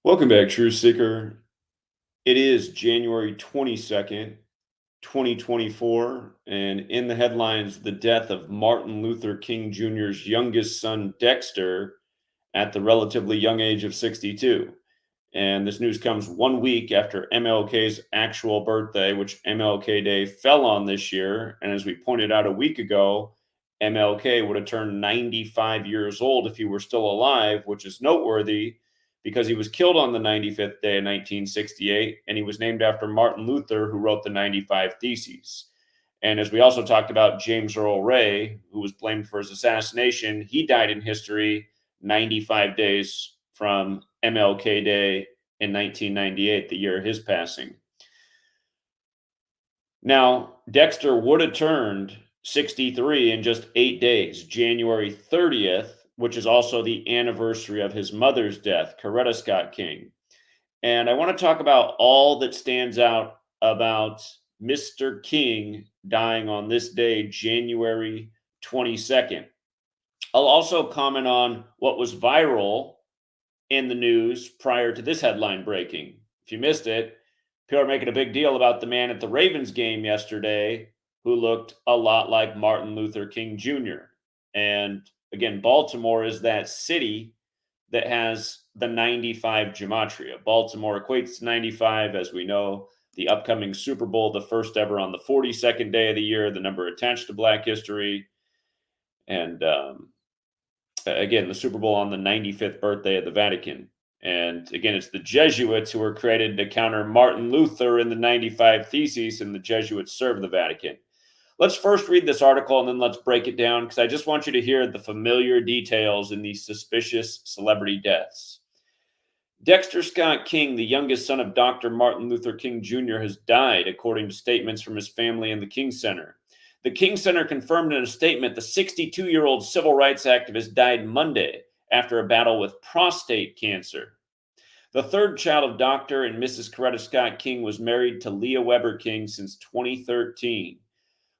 Welcome back, Truth Seeker. It is January 22nd, 2024, and in the headlines, the death of Martin Luther King Jr.'s youngest son, Dexter, at the relatively young age of 62. And this news comes 1 week after MLK's actual birthday, which MLK Day fell on this year. And as we pointed out a week ago, MLK would have turned 95 years old if he were still alive, which is noteworthy because he was killed on the 95th day of 1968, and he was named after Martin Luther, who wrote the 95 Theses. And as we also talked about James Earl Ray, who was blamed for his assassination, he died in history 95 days from MLK Day in 1998, the year of his passing. Now, Dexter would have turned 63 in just 8 days, January 30th, which is also the anniversary of his mother's death, Coretta Scott King. And I want to talk about all that stands out about Mr. King dying on this day, January 22nd. I'll also comment on what was viral in the news prior to this headline breaking. If you missed it, people are making a big deal about the man at the Ravens game yesterday who looked a lot like Martin Luther King Jr. And again, Baltimore is that city that has the 95 Gematria. Baltimore equates to 95, as we know. The upcoming Super Bowl, the first ever on the 42nd day of the year, the number attached to Black history. And again, the Super Bowl on the 95th birthday of the Vatican. And again, it's the Jesuits who were created to counter Martin Luther in the 95 Theses, and the Jesuits served the Vatican. Let's first read this article and then let's break it down because I just want you to hear the familiar details in these suspicious celebrity deaths. Dexter Scott King, the youngest son of Dr. Martin Luther King Jr., has died, according to statements from his family and the King Center. The King Center confirmed in a statement the 62-year-old civil rights activist died Monday after a battle with prostate cancer. The third child of Dr. and Mrs. Coretta Scott King was married to Leah Weber King since 2013.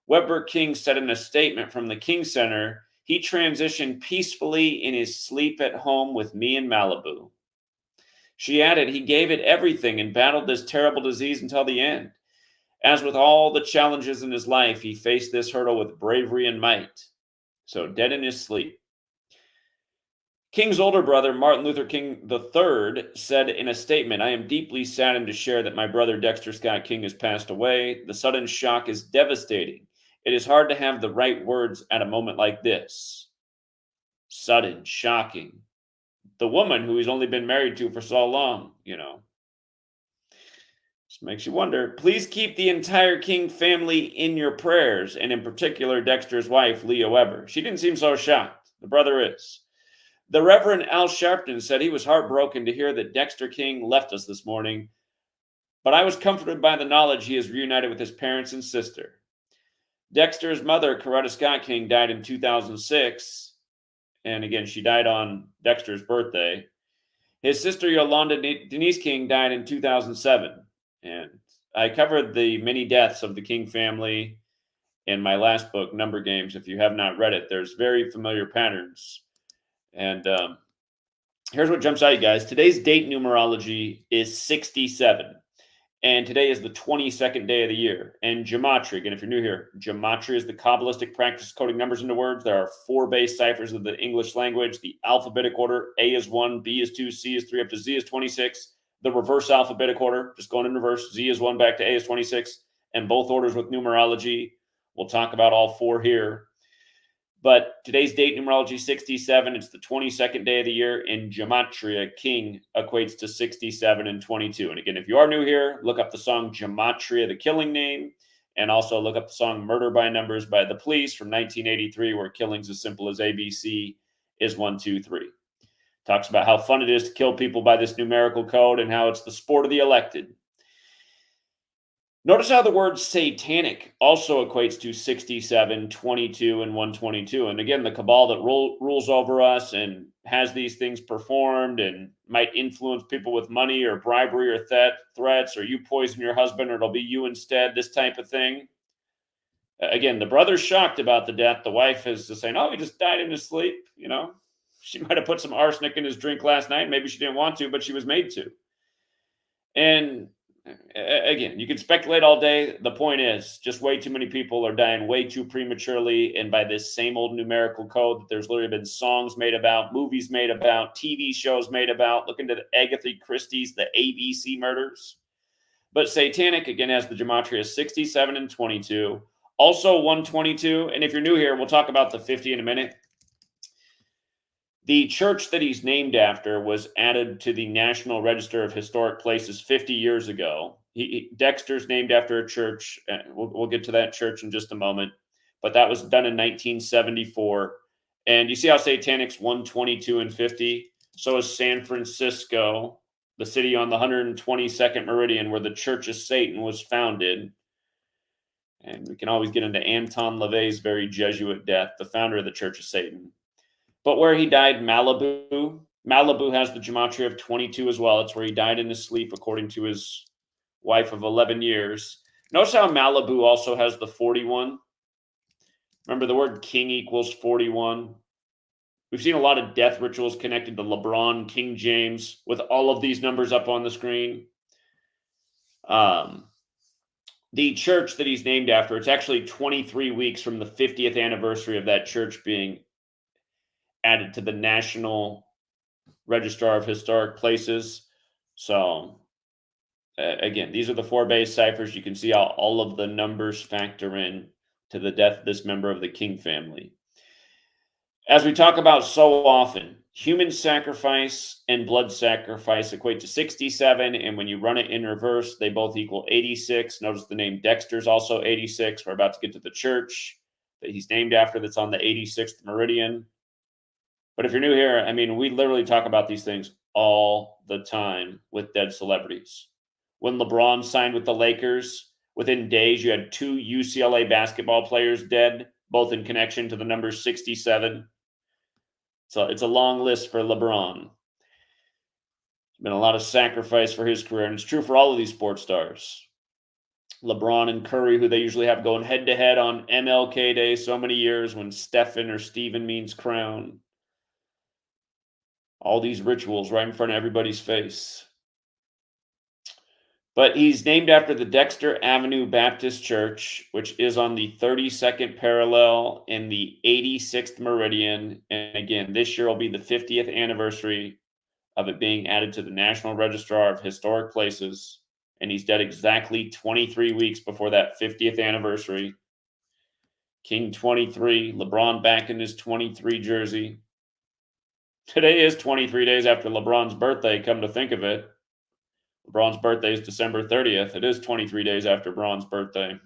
Weber King said in a statement from the King Center, he transitioned peacefully in his sleep at home with me in Malibu. She added, he gave it everything and battled this terrible disease until the end. As with all the challenges in his life, he faced this hurdle with bravery and might. So, dead in his sleep. King's older brother, Martin Luther King III, said in a statement, I am deeply saddened to share that my brother Dexter Scott King has passed away. The sudden shock is devastating. It is hard to have the right words at a moment like this. Sudden, shocking. The woman who he's only been married to for so long, Just makes you wonder. Please keep the entire King family in your prayers, and in particular, Dexter's wife, Leah Weber. She didn't seem so shocked. The brother is. The Reverend Al Sharpton said he was heartbroken to hear that Dexter King left us this morning, but I was comforted by the knowledge he is reunited with his parents and sister. Dexter's mother, Coretta Scott King, died in 2006, and again, she died on Dexter's birthday. His sister, Yolanda Denise King, died in 2007. And I covered the many deaths of the King family in my last book, Number Games. If you have not read it, there's very familiar patterns. And here's what jumps out, you guys. Today's date numerology is 67. And today is the 22nd day of the year. And Gematria, again, if you're new here, Gematria is the Kabbalistic practice of coding numbers into words. There are 4 base ciphers of the English language. The alphabetic order, A is 1, B is 2, C is 3, up to Z is 26. The reverse alphabetic order, just going in reverse, Z is 1, back to A is 26. And both orders with numerology. We'll talk about all 4 here. But today's date numerology 67. It's the 22nd day of the year. In Gematria, King equates to 67 and 22. And again, if you are new here, look up the song Gematria, the Killing Name, and also look up the song Murder by Numbers by The Police from 1983, where killings as simple as ABC is 1, 2, 3. Talks about how fun it is to kill people by this numerical code and how it's the sport of the elected. Notice how the word satanic also equates to 67, 22, and 122. And again, the cabal that rules over us and has these things performed and might influence people with money or bribery or threats, or you poison your husband or it'll be you instead, this type of thing. Again, the brother's shocked about the death. The wife is just saying, oh, he just died in his sleep, She might have put some arsenic in his drink last night. Maybe she didn't want to, but she was made to. And again, you can speculate all day. The point is, just way too many people are dying way too prematurely, and by this same old numerical code that there's literally been songs made about, movies made about, TV shows made about. Look into the Agatha Christie's, the ABC murders. But satanic, again, has the gematria 67 and 22. Also 122. And if you're new here, we'll talk about the 50 in a minute. The church that he's named after was added to the National Register of Historic Places 50 years ago. Dexter's named after a church. We'll get to that church in just a moment. But that was done in 1974. And you see how satanic's 122 and 50? So is San Francisco, the city on the 122nd meridian where the Church of Satan was founded. And we can always get into Anton LaVey's very Jesuit death, the founder of the Church of Satan. But where he died, Malibu has the gematria of 22 as well. It's where he died in his sleep, according to his wife of 11 years. Notice how Malibu also has the 41. Remember, the word king equals 41. We've seen a lot of death rituals connected to LeBron, King James, with all of these numbers up on the screen. The church that he's named after, it's actually 23 weeks from the 50th anniversary of that church being added to the National Registrar of Historic Places. So, again, these are the 4 base ciphers. You can see how all of the numbers factor in to the death of this member of the King family. As we talk about so often, human sacrifice and blood sacrifice equate to 67, and when you run it in reverse, they both equal 86. Notice the name Dexter is also 86. We're about to get to the church that he's named after that's on the 86th meridian. But if you're new here, I mean, we literally talk about these things all the time with dead celebrities. When LeBron signed with the Lakers, within days, you had 2 UCLA basketball players dead, both in connection to the number 67. So it's a long list for LeBron. There's been a lot of sacrifice for his career, and it's true for all of these sports stars. LeBron and Curry, who they usually have going head-to-head on MLK Day so many years when Stephen or Steven means crown. All these rituals right in front of everybody's face. But he's named after the Dexter Avenue Baptist Church, which is on the 32nd parallel in the 86th meridian. And again, this year will be the 50th anniversary of it being added to the National Registrar of Historic Places. And he's dead exactly 23 weeks before that 50th anniversary. King 23, LeBron back in his 23 jersey. Today is 23 days after LeBron's birthday, come to think of it. LeBron's birthday is December 30th. It is 23 days after Bron's birthday.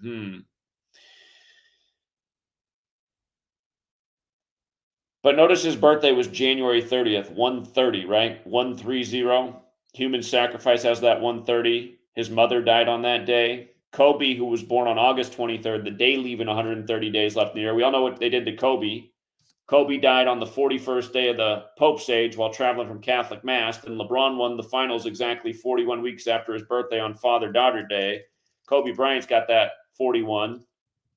But notice his birthday was January 30th, 130, right? 130. Human sacrifice has that 130. His mother died on that day. Kobe, who was born on August 23rd, the day leaving 130 days left in the year. We all know what they did to Kobe. Kobe died on the 41st day of the Pope's age while traveling from Catholic Mass. And LeBron won the finals exactly 41 weeks after his birthday on Father-Daughter Day. Kobe Bryant's got that 41.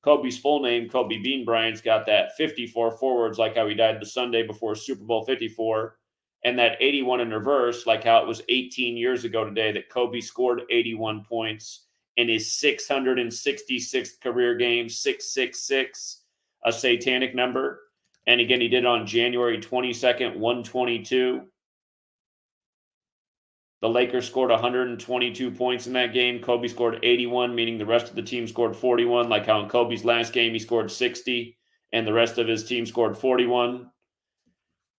Kobe's full name, Kobe Bean Bryant's got that 54 forwards, like how he died the Sunday before Super Bowl 54. And that 81 in reverse, like how it was 18 years ago today that Kobe scored 81 points in his 666th career game, 666, a satanic number. And again, he did it on January 22nd, 122. The Lakers scored 122 points in that game. Kobe scored 81, meaning the rest of the team scored 41, like how in Kobe's last game he scored 60, and the rest of his team scored 41.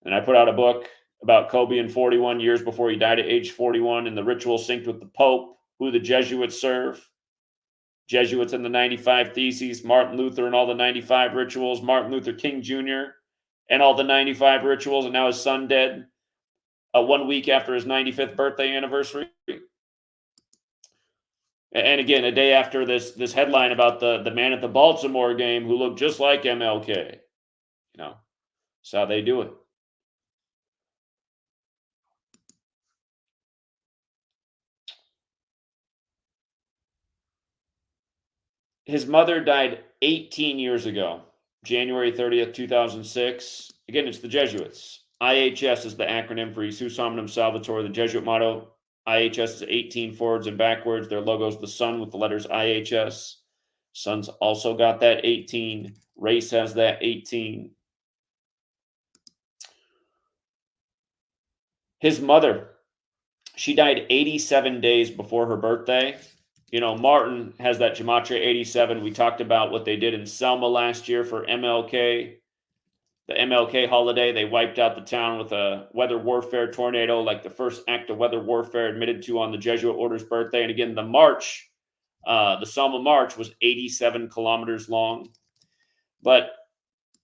And I put out a book about Kobe in 41 years before he died at age 41, and the ritual synced with the Pope, who the Jesuits serve. Jesuits in the 95 Theses, Martin Luther and all the 95 rituals, Martin Luther King Jr. and all the 95 rituals, and now his son dead 1 week after his 95th birthday anniversary. And again, a day after this headline about the man at the Baltimore game who looked just like MLK. You know, that's how they do it. His mother died 18 years ago, January 30th, 2006. Again, it's the Jesuits. IHS is the acronym for Jesus Hominum Salvator. The Jesuit motto, IHS, is 18 forwards and backwards. Their logo is the sun with the letters IHS. Sun's also got that 18. Race has that 18. His mother, she died 87 days before her birthday. You know, Martin has that Gematria 87. We talked about what they did in Selma last year for MLK. The MLK holiday, they wiped out the town with a weather warfare tornado, like the first act of weather warfare admitted to on the Jesuit order's birthday. And again, the march, the Selma March, was 87 kilometers long. But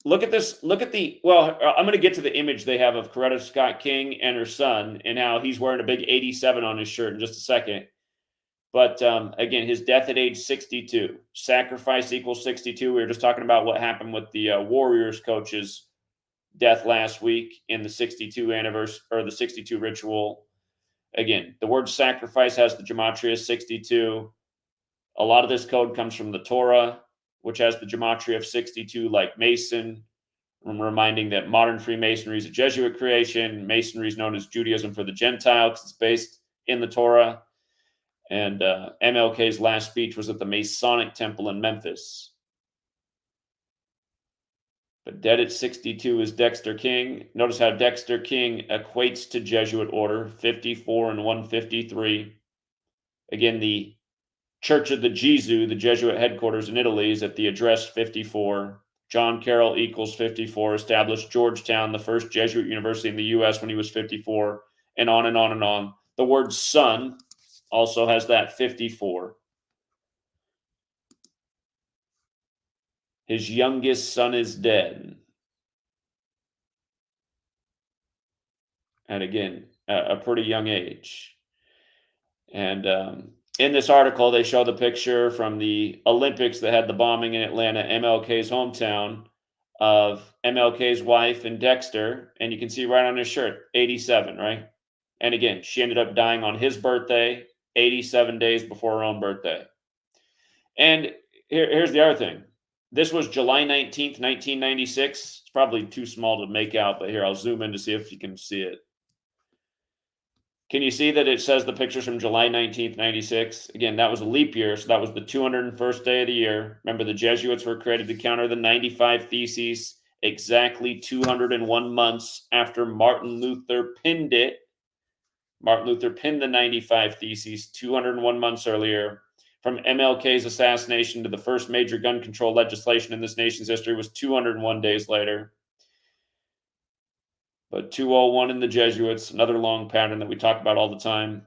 look at this. Look at the, well, I'm going to get to the image they have of Coretta Scott King and her son and how he's wearing a big 87 on his shirt in just a second. But again, his death at age 62. Sacrifice equals 62. We were just talking about what happened with the Warriors coach's death last week in the 62 anniversary, or the 62 ritual. Again, the word sacrifice has the Gematria 62. A lot of this code comes from the Torah, which has the Gematria of 62, like Mason. I'm reminding that modern Freemasonry is a Jesuit creation. Masonry is known as Judaism for the Gentile because it's based in the Torah. And MLK's last speech was at the Masonic Temple in Memphis. But dead at 62 is Dexter King. Notice how Dexter King equates to Jesuit order, 54 and 153. Again, the Church of the Jesuit, the Jesuit headquarters in Italy, is at the address 54. John Carroll equals 54, established Georgetown, the first Jesuit university in the U.S. when he was 54, and on and on and on. The word son also has that 54. His youngest son is dead. And again, a pretty young age. And in this article, they show the picture from the Olympics that had the bombing in Atlanta, MLK's hometown, of MLK's wife and Dexter. And you can see right on his shirt, 87, right? And again, she ended up dying on his birthday, 87 days before her own birthday. And here's the other thing. This was July 19th, 1996. It's probably too small to make out, but here, I'll zoom in to see if you can see it. Can you see that it says the pictures from July 19th, 96? Again, that was a leap year, so that was the 201st day of the year. Remember, the Jesuits were created to counter the 95 Theses exactly 201 months after Martin Luther pinned it. Martin Luther pinned the 95 Theses 201 months earlier. From MLK's assassination to the first major gun control legislation in this nation's history was 201 days later. But 201 in the Jesuits, another long pattern that we talk about all the time.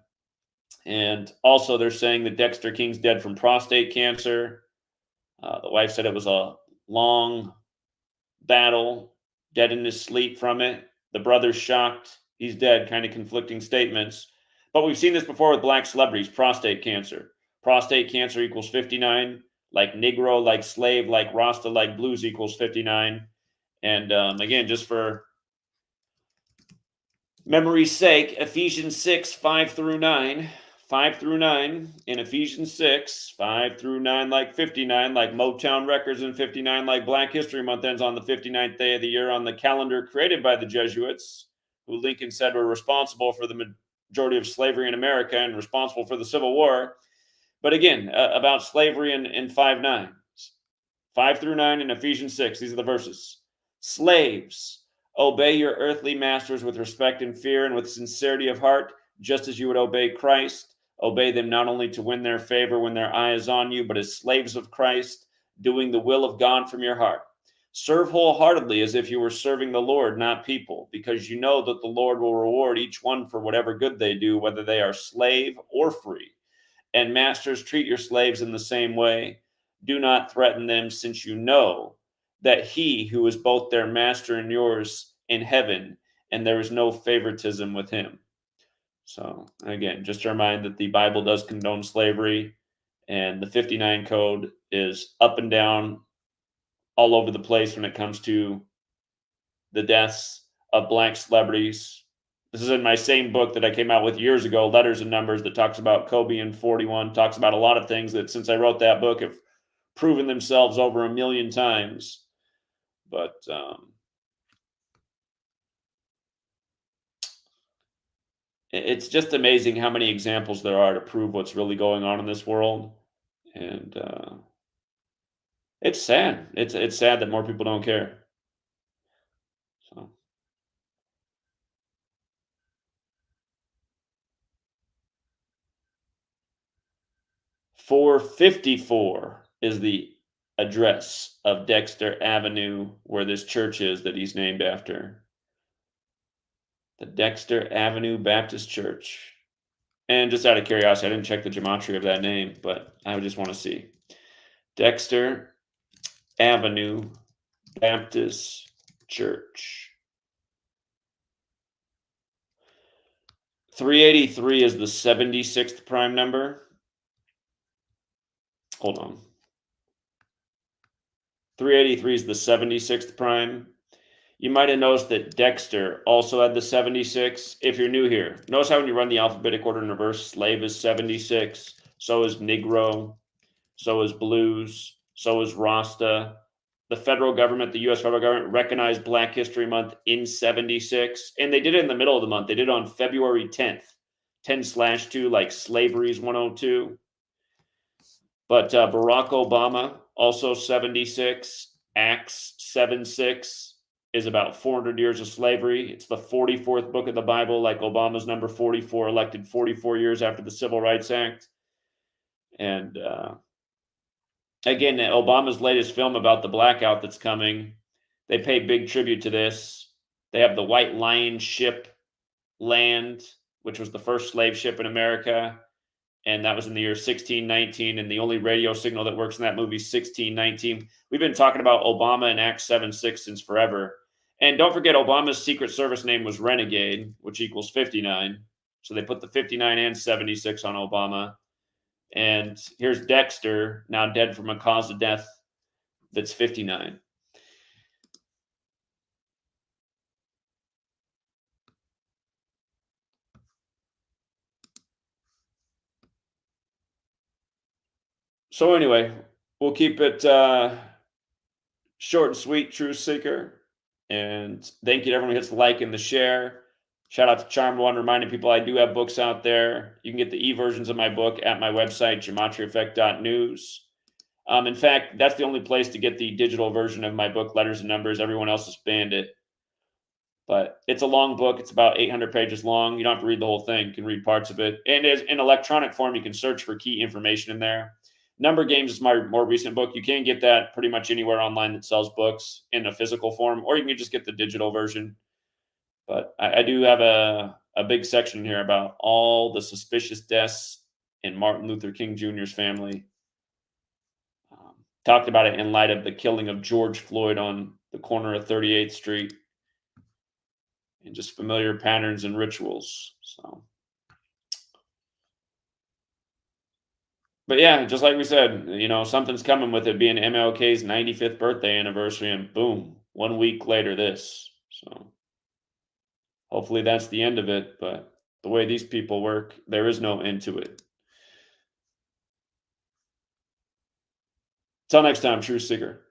And also they're saying that Dexter King's dead from prostate cancer. The wife said it was a long battle, dead in his sleep from it. The brother's shocked. He's dead, kind of conflicting statements. But we've seen this before with black celebrities, prostate cancer. Prostate cancer equals 59, like Negro, like slave, like Rasta, like blues equals 59. And again, just for memory's sake, Ephesians 6, 5 through 9. 5 through 9 in Ephesians 6, 5 through 9 like 59, like Motown Records, and 59 like Black History Month ends on the 59th day of the year on the calendar created by the Jesuits, who Lincoln said were responsible for the majority of slavery in America and responsible for the Civil War. But again, about slavery in 5:9. 5 through 9 in Ephesians 6, these are the verses. Slaves, obey your earthly masters with respect and fear and with sincerity of heart, just as you would obey Christ. Obey them not only to win their favor when their eye is on you, but as slaves of Christ, doing the will of God from your heart. Serve wholeheartedly as if you were serving the Lord, not people, because you know that the Lord will reward each one for whatever good they do, whether they are slave or free. And masters, treat your slaves in the same way. Do not threaten them, since you know that he who is both their master and yours in heaven, and there is no favoritism with him. So again, just a reminder that the Bible does condone slavery, and the 59 code is up and down all over the place when it comes to the deaths of black celebrities. This is in my same book that I came out with years ago, Letters and Numbers, that talks about Kobe and 41, talks about a lot of things that since I wrote that book have proven themselves over 1,000,000 times. But It's just amazing how many examples there are to prove what's really going on in this world, and it's sad. It's sad that more people don't care. So 454 is the address of Dexter Avenue where this church is that he's named after. The Dexter Avenue Baptist Church. And just out of curiosity, I didn't check the gematria of that name, but I would just want to see. Dexter Avenue Baptist Church. 383 is the 76th prime number. Hold on. 383 is the 76th prime. You might have noticed that Dexter also had the 76. If you're new here, notice how when you run the alphabetic order in reverse, slave is 76, so is Negro, so is Blues, so is Rasta. The federal government, the US federal government, recognized Black History Month in 76, and they did it in the middle of the month. They did it on February 10th, 10/2, like slavery's 102. But Barack Obama, also 76, Acts 7:6 is about 400 years of slavery. It's the 44th book of the Bible, like Obama's number 44, elected 44 years after the Civil Rights Act. And again, Obama's latest film about the blackout that's coming, they pay big tribute to this. They have the White Lion ship land, which was the first slave ship in America. And that was in the year 1619. And the only radio signal that works in that movie is 1619. We've been talking about Obama and Act 7:6 since forever. And don't forget, Obama's Secret Service name was Renegade, which equals 59. So they put the 59 and 76 on Obama. And here's Dexter, now dead from a cause of death that's 59. So anyway, we'll keep it short and sweet, Truth Seeker. And thank you to everyone who hits the like and the share. Shout out to Charm One, reminding people I do have books out there. You can get the e-versions of my book at my website, GematriaEffect.news. In fact, that's the only place to get the digital version of my book, Letters and Numbers. Everyone else has banned it. But it's a long book. It's about 800 pages long. You don't have to read the whole thing. You can read parts of it. And as in electronic form, you can search for key information in there. Number Games is my more recent book. You can get that pretty much anywhere online that sells books in a physical form, or you can just get the digital version. But I do have a big section here about all the suspicious deaths in Martin Luther King Jr.'s family. Talked about it in light of the killing of George Floyd on the corner of 38th Street, and just familiar patterns and rituals. So, but yeah, just like we said, something's coming with it being MLK's 95th birthday anniversary, and boom, 1 week later, this. So, hopefully that's the end of it. But the way these people work, there is no end to it. Till next time, True Seeker.